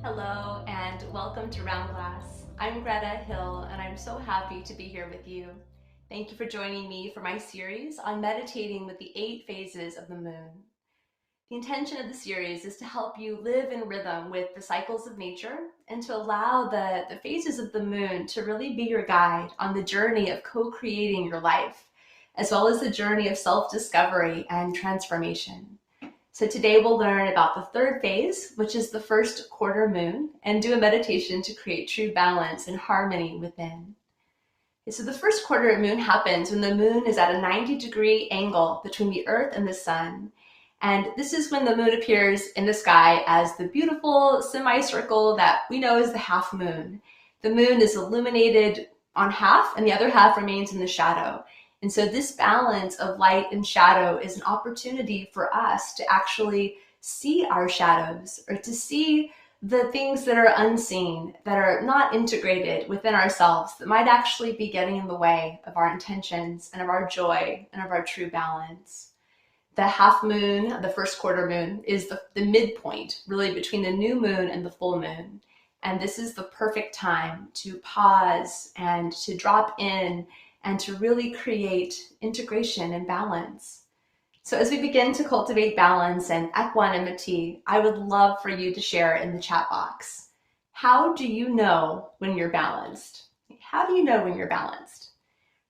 Hello and welcome to Round Glass. I'm Greta Hill and I'm so happy to be here with you. Thank you for joining me for my series on meditating with the 8 phases of the moon. The intention of the series is to help you live in rhythm with the cycles of nature and to allow the phases of the moon to really be your guide on the journey of co-creating your life, as well as the journey of self-discovery and transformation. So today we'll learn about the third phase, which is the first quarter moon, and do a meditation to create true balance and harmony within. So the first quarter moon happens when the moon is at a 90-degree angle between the earth and the sun. And this is when the moon appears in the sky as the beautiful semicircle that we know as the half moon. The moon is illuminated on half and the other half remains in the shadow. And so this balance of light and shadow is an opportunity for us to actually see our shadows, or to see the things that are unseen, that are not integrated within ourselves, that might actually be getting in the way of our intentions and of our joy and of our true balance. The half moon, the first quarter moon, is the midpoint, really between the new moon and the full moon. And this is the perfect time to pause and to drop in and to really create integration and balance. So as we begin to cultivate balance and equanimity, I would love for you to share in the chat box. How do you know when you're balanced? How do you know when you're balanced?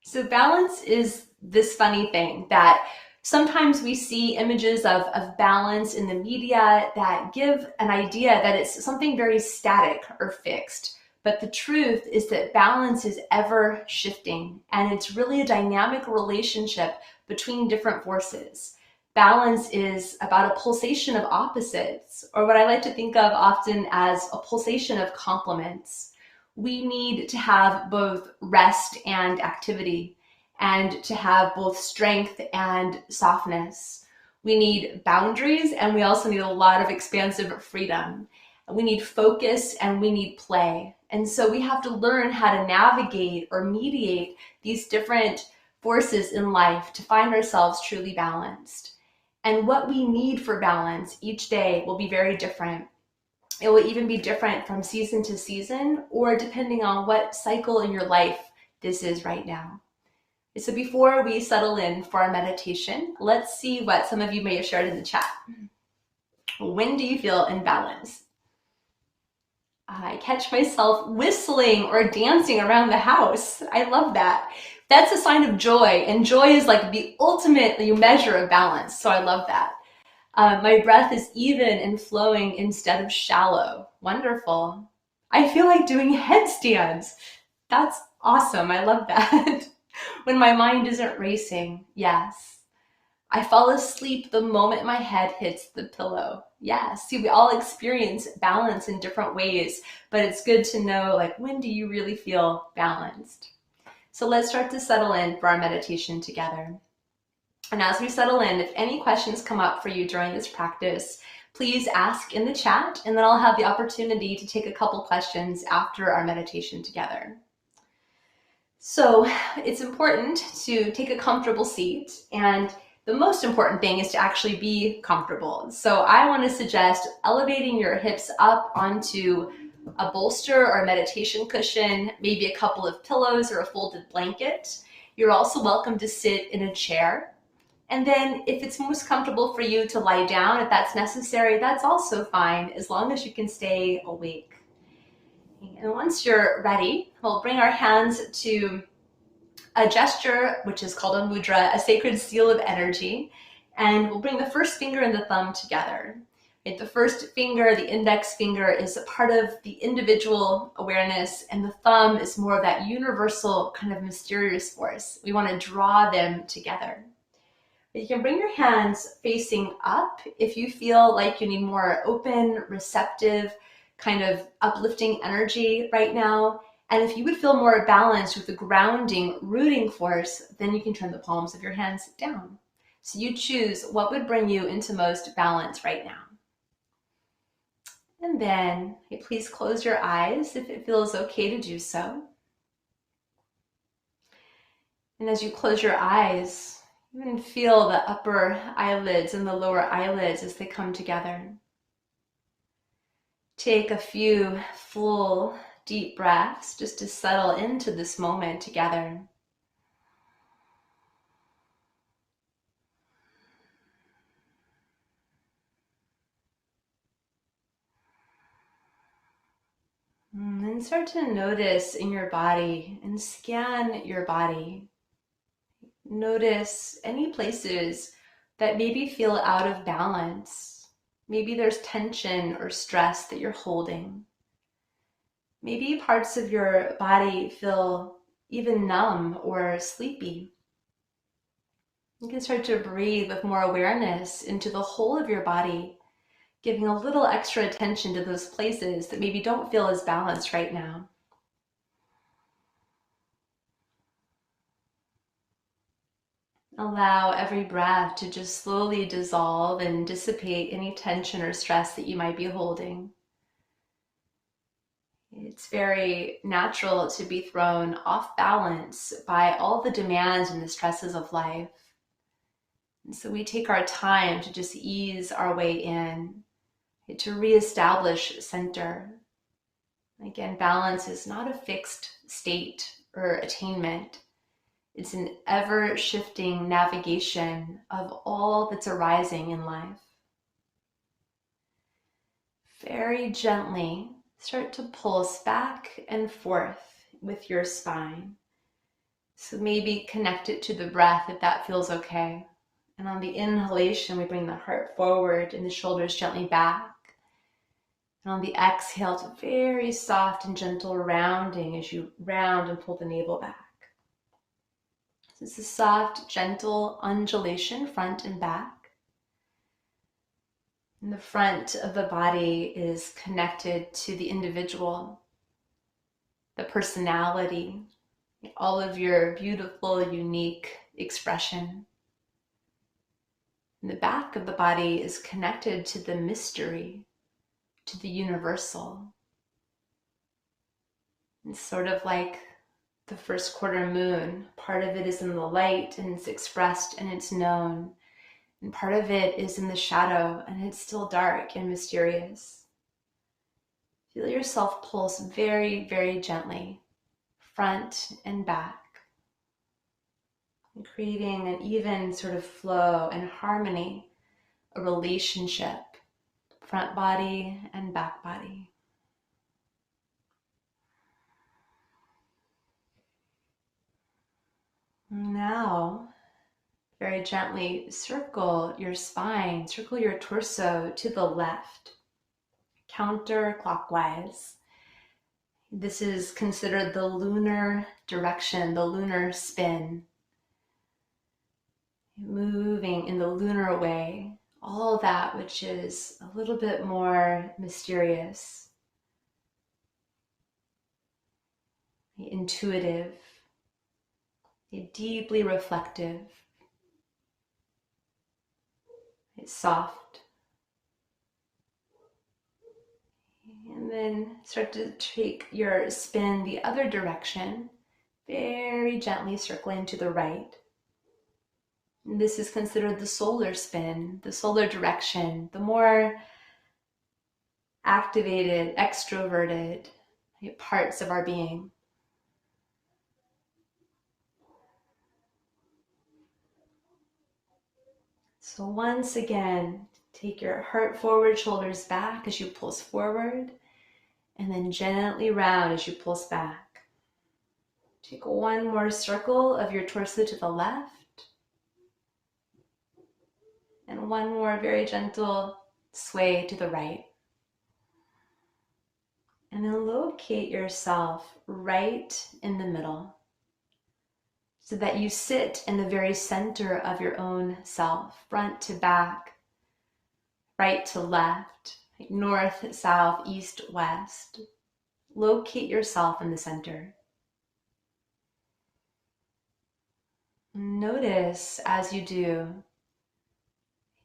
So balance is this funny thing that sometimes we see images of balance in the media that give an idea that it's something very static or fixed. But the truth is that balance is ever shifting, and it's really a dynamic relationship between different forces. Balance is about a pulsation of opposites, or what I like to think of often as a pulsation of complements. We need to have both rest and activity, and to have both strength and softness. We need boundaries, and we also need a lot of expansive freedom. We need focus and we need play. And so we have to learn how to navigate or mediate these different forces in life to find ourselves truly balanced. And what we need for balance each day will be very different. It will even be different from season to season, or depending on what cycle in your life this is right now. So before we settle in for our meditation, let's see what some of you may have shared in the chat. When do you feel in balance? I catch myself whistling or dancing around the house. I love that. That's a sign of joy, and joy is like the ultimate measure of balance. So I love that. My breath is even and flowing instead of shallow. Wonderful. I feel like doing headstands. That's awesome. I love that. When my mind isn't racing. Yes. I fall asleep the moment my head hits the pillow. Yes. See, we all experience balance in different ways, but it's good to know, like, when do you really feel balanced? So let's start to settle in for our meditation together. And as we settle in, if any questions come up for you during this practice, please ask in the chat, and then I'll have the opportunity to take a couple questions after our meditation together. So it's important to take a comfortable seat, and the most important thing is to actually be comfortable. So I want to suggest elevating your hips up onto a bolster or a meditation cushion, maybe a couple of pillows or a folded blanket. You're also welcome to sit in a chair. And then if it's most comfortable for you to lie down, if that's necessary, that's also fine, as long as you can stay awake. And once you're ready, we'll bring our hands to a gesture, which is called a mudra, a sacred seal of energy. And we'll bring the first finger and the thumb together. Right? The first finger, the index finger, is a part of the individual awareness, and the thumb is more of that universal kind of mysterious force. We want to draw them together. You can bring your hands facing up if you feel like you need more open, receptive, kind of uplifting energy right now. And if you would feel more balanced with the grounding, rooting force, then you can turn the palms of your hands down. So you choose what would bring you into most balance right now. And then please close your eyes if it feels okay to do so. And as you close your eyes, you can feel the upper eyelids and the lower eyelids as they come together. Take a few full, deep breaths just to settle into this moment together. And then start to notice in your body and scan your body. Notice any places that maybe feel out of balance. Maybe there's tension or stress that you're holding. Maybe parts of your body feel even numb or sleepy. You can start to breathe with more awareness into the whole of your body, giving a little extra attention to those places that maybe don't feel as balanced right now. Allow every breath to just slowly dissolve and dissipate any tension or stress that you might be holding. It's very natural to be thrown off balance by all the demands and the stresses of life. And so we take our time to just ease our way in, to reestablish center. Again, balance is not a fixed state or attainment. It's an ever-shifting navigation of all that's arising in life. Very gently start to pulse back and forth with your spine. So maybe connect it to the breath if that feels okay. And on the inhalation, we bring the heart forward and the shoulders gently back. And on the exhale, it's a very soft and gentle rounding as you round and pull the navel back. So it's a soft, gentle undulation front and back. And the front of the body is connected to the individual, the personality, all of your beautiful, unique expression. And the back of the body is connected to the mystery, to the universal. It's sort of like the first quarter moon. Part of it is in the light and it's expressed and it's known. And part of it is in the shadow and it's still dark and mysterious. Feel yourself pulse very, very gently, front and back, and creating an even sort of flow and harmony, a relationship, front body and back body. Now, very gently circle your spine, circle your torso to the left, counterclockwise. This is considered the lunar direction, the lunar spin. Moving in the lunar way, all that which is a little bit more mysterious, intuitive, deeply reflective, it's soft. And then start to take your spin the other direction, very gently circling to the right. And this is considered the solar spin, the solar direction, the more activated, extroverted parts of our being. So once again, take your heart forward, shoulders back as you pulse forward, and then gently round as you pulse back. Take one more circle of your torso to the left, and one more very gentle sway to the right. And then locate yourself right in the middle, so that you sit in the very center of your own self, front to back, right to left, north, south, east, west. Locate yourself in the center. Notice as you do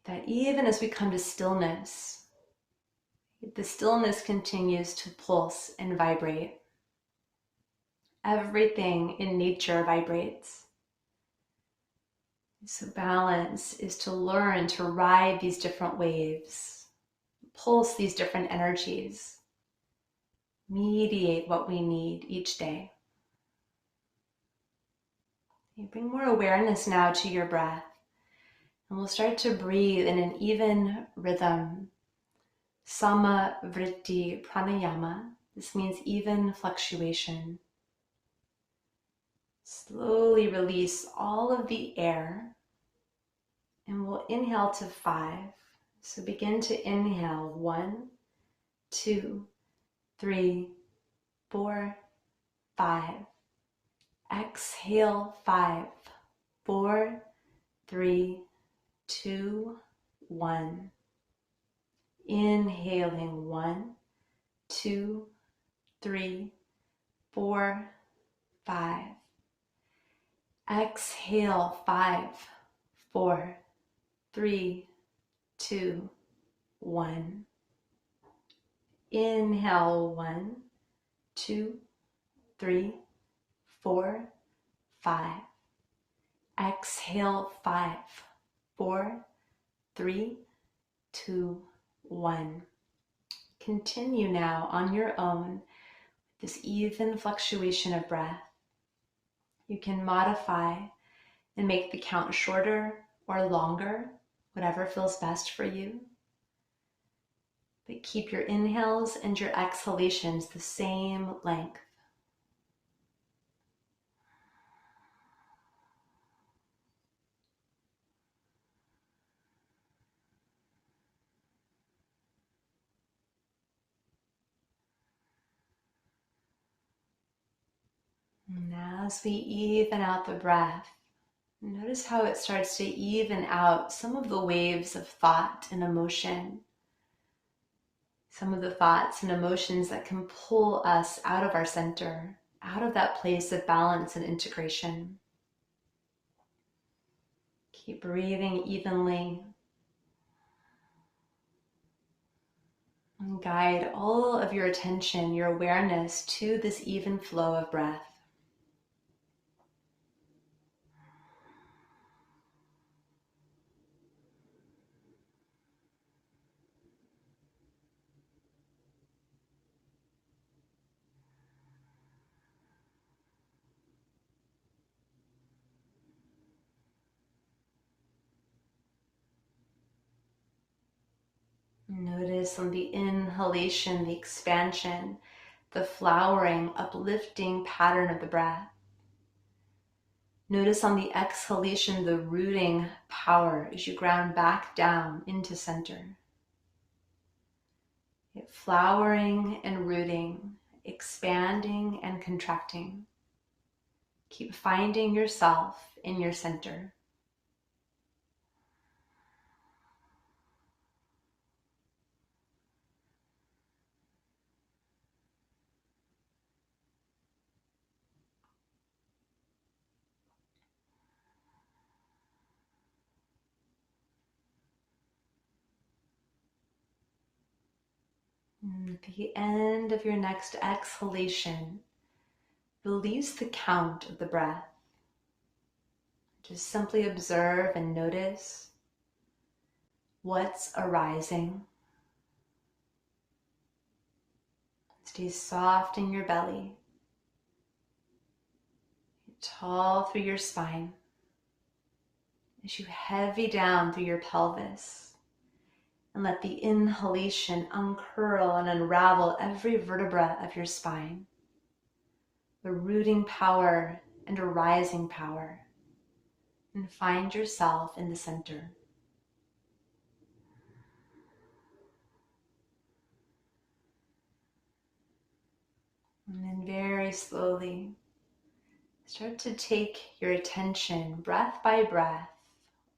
that even as we come to stillness, the stillness continues to pulse and vibrate. Everything in nature vibrates. So balance is to learn to ride these different waves, pulse these different energies. mediate what we need each day. You bring more awareness now to your breath, and we'll start to breathe in an even rhythm. Sama vritti pranayama. This means even fluctuation. Slowly release all of the air, and we'll inhale to 5. So begin to inhale 1, 2, 3, 4, 5. Exhale 5, 4, 3, 2, 1. Inhaling 1, 2, 3, 4, 5. Exhale 5, 4, 3, 2, 1. Inhale 1, 2, 3, 4, 5. Exhale 5, 4, 3, 2, 1. Continue now on your own this even fluctuation of breath. You can modify and make the count shorter or longer, whatever feels best for you. But keep your inhales and your exhalations the same length. Now as we even out the breath, notice how it starts to even out some of the waves of thought and emotion. Some of the thoughts and emotions that can pull us out of our center, out of that place of balance and integration. Keep breathing evenly. And guide all of your attention, your awareness to this even flow of breath. Notice on the inhalation, the expansion, the flowering, uplifting pattern of the breath. Notice on the exhalation, the rooting power as you ground back down into center. Flowering and rooting, expanding and contracting. Keep finding yourself in your center. At the end of your next exhalation, release the count of the breath. Just simply observe and notice what's arising. Stay soft in your belly, tall through your spine, as you heavy down through your pelvis. And let the inhalation uncurl and unravel every vertebra of your spine. The rooting power and a rising power. And find yourself in the center. And then very slowly, start to take your attention breath by breath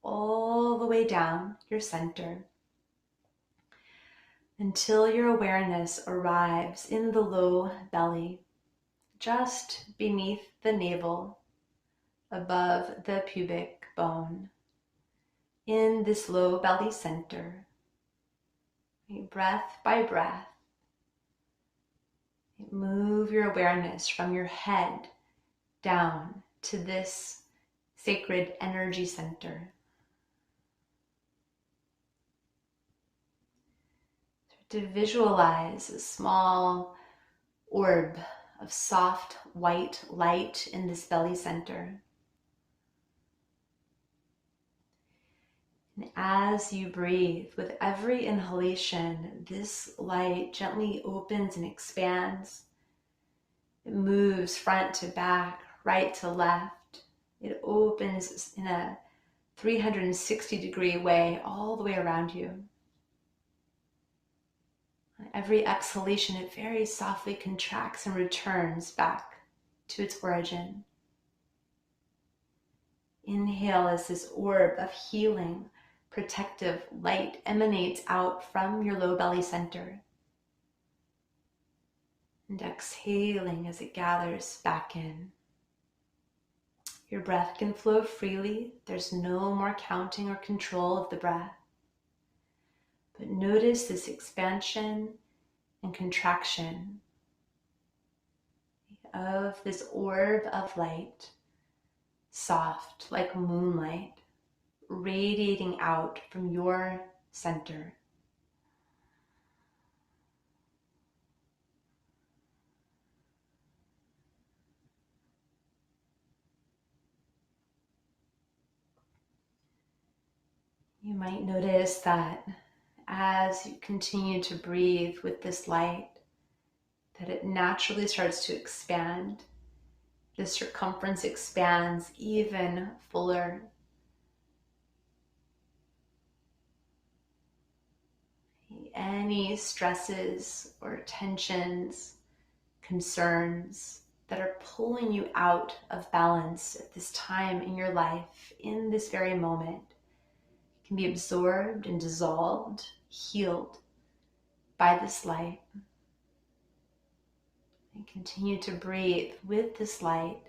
all the way down your center until your awareness arrives in the low belly, just beneath the navel, above the pubic bone. In this low belly center, breath by breath, move your awareness from your head down to this sacred energy center. To visualize a small orb of soft white light in this belly center. And as you breathe, with every inhalation, this light gently opens and expands. It moves front to back, right to left. It opens in a 360-degree way all the way around you. On every exhalation, it very softly contracts and returns back to its origin. Inhale as this orb of healing, protective light emanates out from your low belly center. And exhaling as it gathers back in. Your breath can flow freely. There's no more counting or control of the breath. But notice this expansion and contraction of this orb of light, soft like moonlight, radiating out from your center. You might notice that as you continue to breathe with this light, that it naturally starts to expand. The circumference expands even fuller. Any stresses or tensions, concerns that are pulling you out of balance at this time in your life, in this very moment, can be absorbed and dissolved, healed by this light. And continue to breathe with this light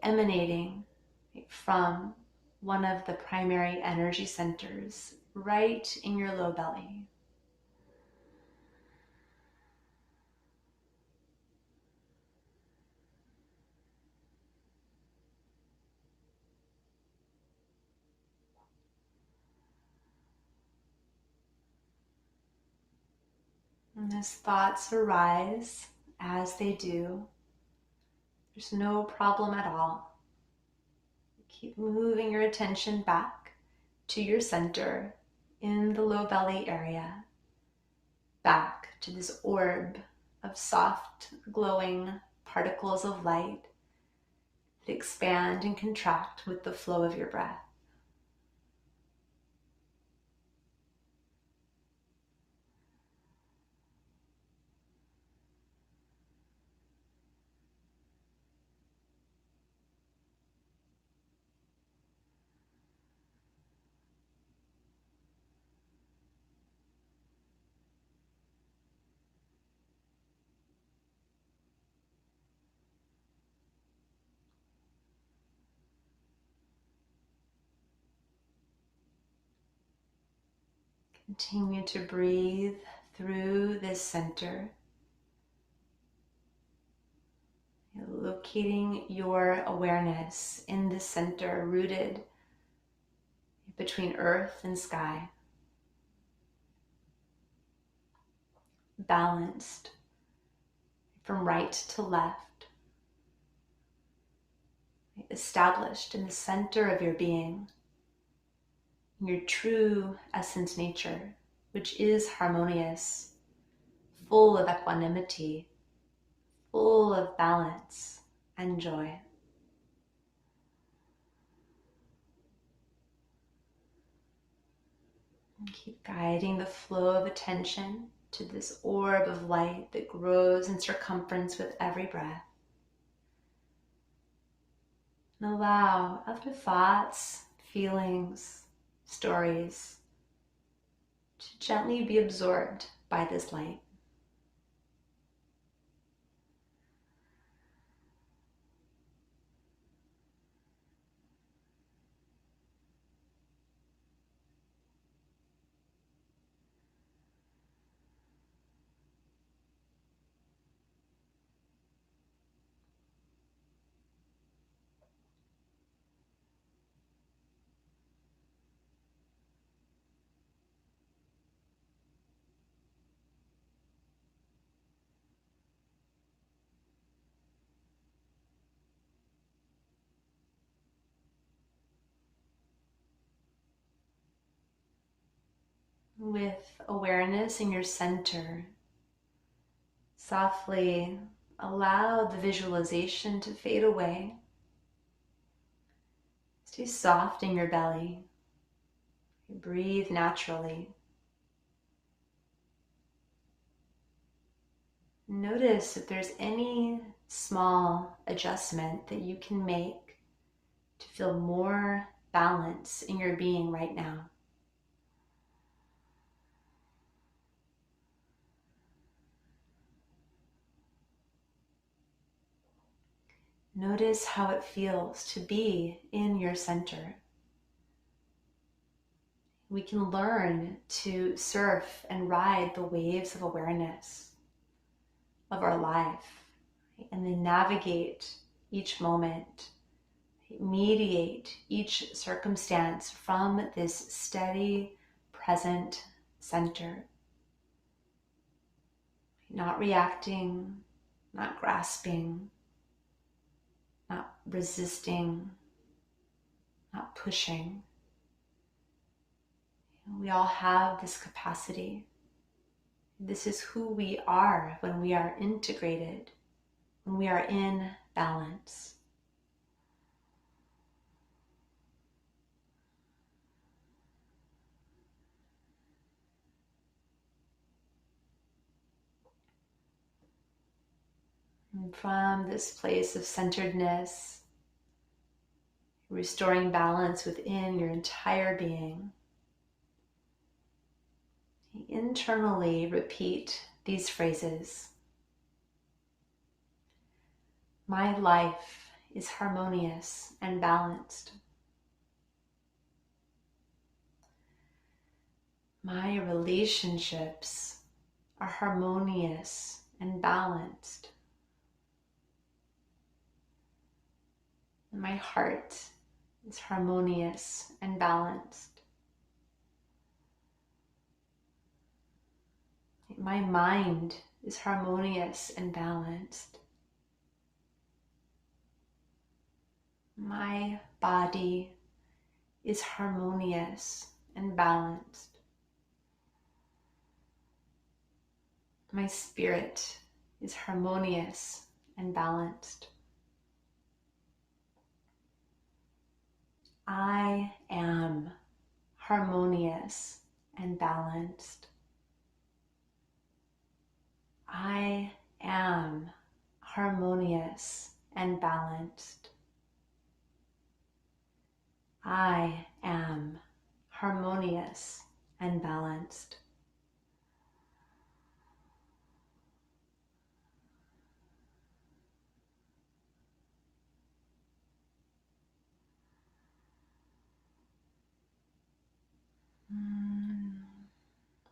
emanating from one of the primary energy centers right in your low belly. And as thoughts arise, as they do, there's no problem at all. Keep moving your attention back to your center in the low belly area, back to this orb of soft, glowing particles of light that expand and contract with the flow of your breath. Continue to breathe through this center, locating your awareness in this center, rooted between earth and sky, balanced from right to left, established in the center of your being, your true essence nature, which is harmonious, full of equanimity, full of balance and joy. And keep guiding the flow of attention to this orb of light that grows in circumference with every breath. And allow other thoughts, feelings, stories to gently be absorbed by this light. With awareness in your center, softly allow the visualization to fade away. Stay soft in your belly. Breathe naturally. Notice if there's any small adjustment that you can make to feel more balance in your being right now. Notice how it feels to be in your center. We can learn to surf and ride the waves of awareness of our life, and then navigate each moment, mediate each circumstance from this steady, present center. Not reacting, not grasping, not resisting, not pushing. We all have this capacity. This is who we are when we are integrated, when we are in balance. And from this place of centeredness, restoring balance within your entire being, internally repeat these phrases. My life is harmonious and balanced. My relationships are harmonious and balanced. My heart is harmonious and balanced. My mind is harmonious and balanced. My body is harmonious and balanced. My spirit is harmonious and balanced. I am harmonious and balanced. I am harmonious and balanced. I am harmonious and balanced.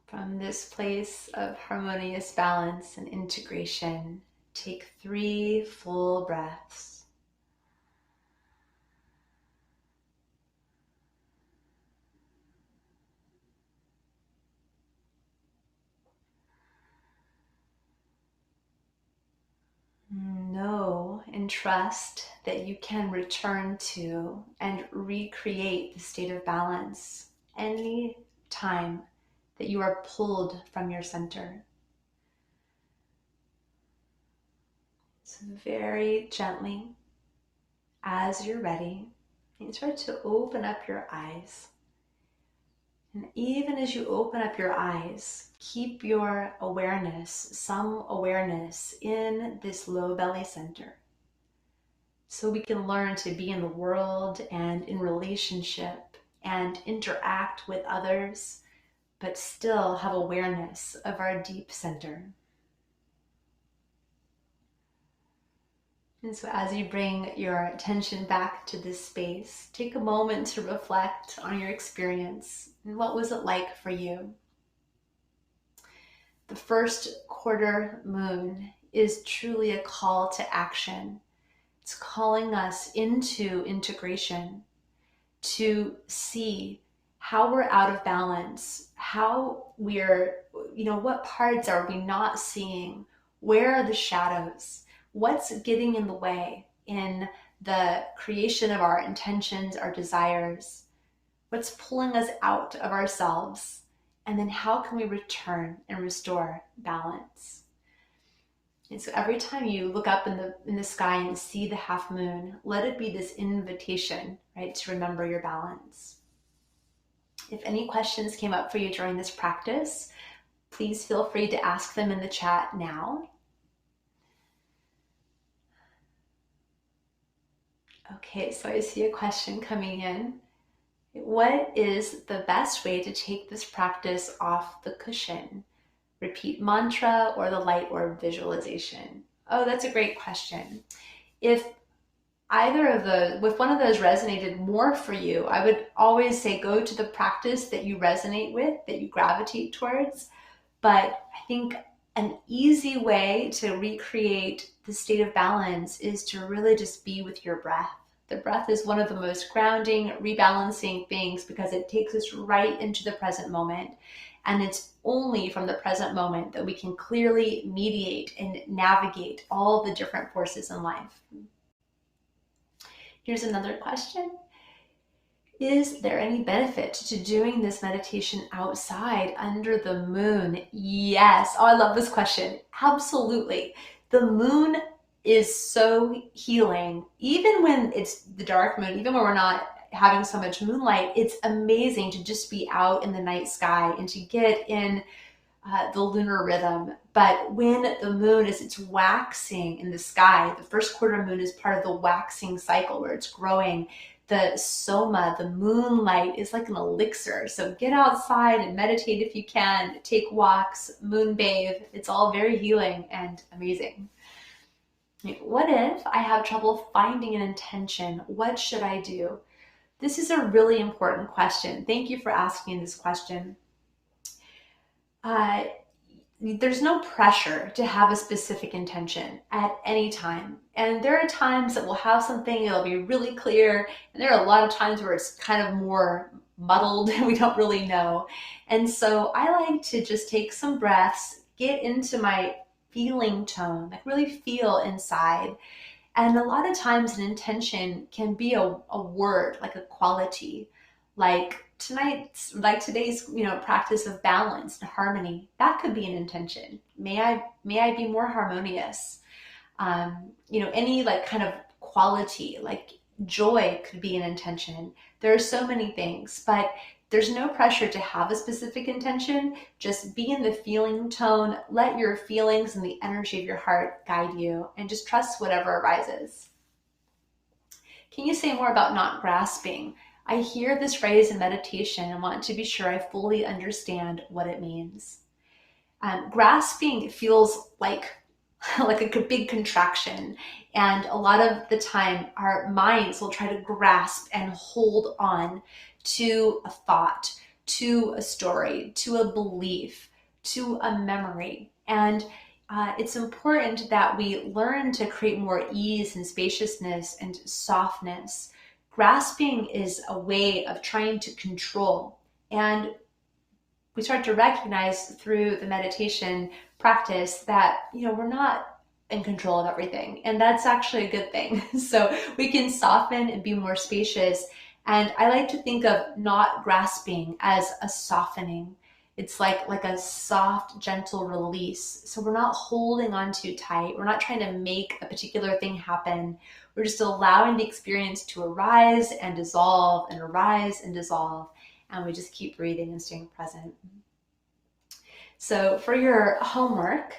From this place of harmonious balance and integration, take 3 full breaths. Know and trust that you can return to and recreate the state of balance any time that you are pulled from your center. So very gently, as you're ready, you start to open up your eyes. And even as you open up your eyes, keep your awareness, some awareness in this low belly center. So we can learn to be in the world and in relationship and interact with others, but still have awareness of our deep center. And so as you bring your attention back to this space, take a moment to reflect on your experience and what was it like for you. The first quarter moon is truly a call to action. It's calling us into integration, to see how we're out of balance, how we're, what parts are we not seeing? Where are the shadows? What's getting in the way in the creation of our intentions, our desires? What's pulling us out of ourselves And then how can we return and restore balance? And so every time you look up in the sky and see the half moon, let it be this invitation, right, to remember your balance. If any questions came up for you during this practice, please feel free to ask them in the chat now. Okay, so I see a question coming in. What is the best way to take this practice off the cushion? Repeat mantra or the light orb visualization? Oh, that's a great question. If one of those resonated more for you, I would always say go to the practice that you resonate with, that you gravitate towards. But I think an easy way to recreate the state of balance is to really just be with your breath. The breath is one of the most grounding, rebalancing things because it takes us right into the present moment. And it's only from the present moment that we can clearly mediate and navigate all the different forces in life. Here's another question. Is there any benefit to doing this meditation outside under the moon? Yes. Oh, I love this question. Absolutely. The moon is so healing. Even when it's the dark moon, even when we're not having so much moonlight, it's amazing to just be out in the night sky and to get in the lunar rhythm. But when the moon it's waxing in the sky, the first quarter moon is part of the waxing cycle where it's growing. The soma, the moonlight, is like an elixir. So get outside and meditate if you can. Take walks, moon bathe. It's all very healing and amazing. What if I have trouble finding an intention? What should I do? This is a really important question. Thank you for asking this question. There's no pressure to have a specific intention at any time. And there are times that we'll have something, it'll be really clear. And there are a lot of times where it's kind of more muddled and we don't really know. And so I like to just take some breaths, get into my feeling tone, like really feel inside. And a lot of times an intention can be a word, like a quality, like today's practice of balance and harmony. That could be an intention. May I be more harmonious? Any like kind of quality, like joy could be an intention. There are so many things, but there's no pressure to have a specific intention. Just be in the feeling tone. Let your feelings and the energy of your heart guide you, and just trust whatever arises. Can you say more about not grasping? I hear this phrase in meditation and want to be sure I fully understand what it means. Grasping feels like a big contraction. And a lot of the time, our minds will try to grasp and hold on to a thought, to a story, to a belief, to a memory. And it's important that we learn to create more ease and spaciousness and softness. Grasping is a way of trying to control. And we start to recognize through the meditation practice that, we're not in control of everything. And that's actually a good thing. So we can soften and be more spacious. And I like to think of not grasping as a softening. It's like a soft, gentle release. So we're not holding on too tight. We're not trying to make a particular thing happen. We're just allowing the experience to arise and dissolve and arise and dissolve. And we just keep breathing and staying present. So for your homework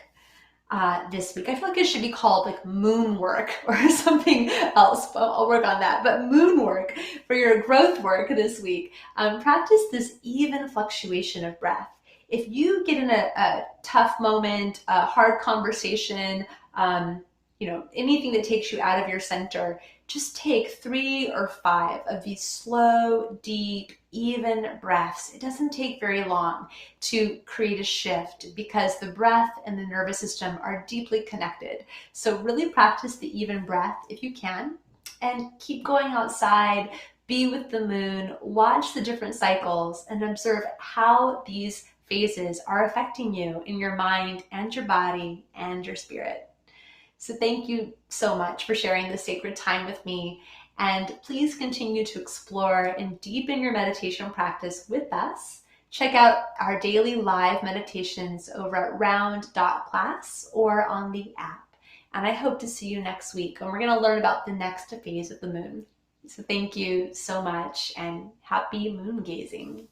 this week, I feel like it should be called like moon work or something else, but I'll work on that. But moon work for your growth work this week, practice this even fluctuation of breath. If you get in a tough moment, a hard conversation, anything that takes you out of your center, just take 3 or 5 of these slow, deep, even breaths. It doesn't take very long to create a shift because the breath and the nervous system are deeply connected. So really practice the even breath if you can, and keep going outside, be with the moon, watch the different cycles, and observe how these phases are affecting you in your mind and your body and your spirit. So thank you so much for sharing this sacred time with me. And please continue to explore and deepen your meditation practice with us. Check out our daily live meditations over at round.class or on the app. And I hope to see you next week when we're going to learn about the next phase of the moon. So thank you so much and happy moon gazing.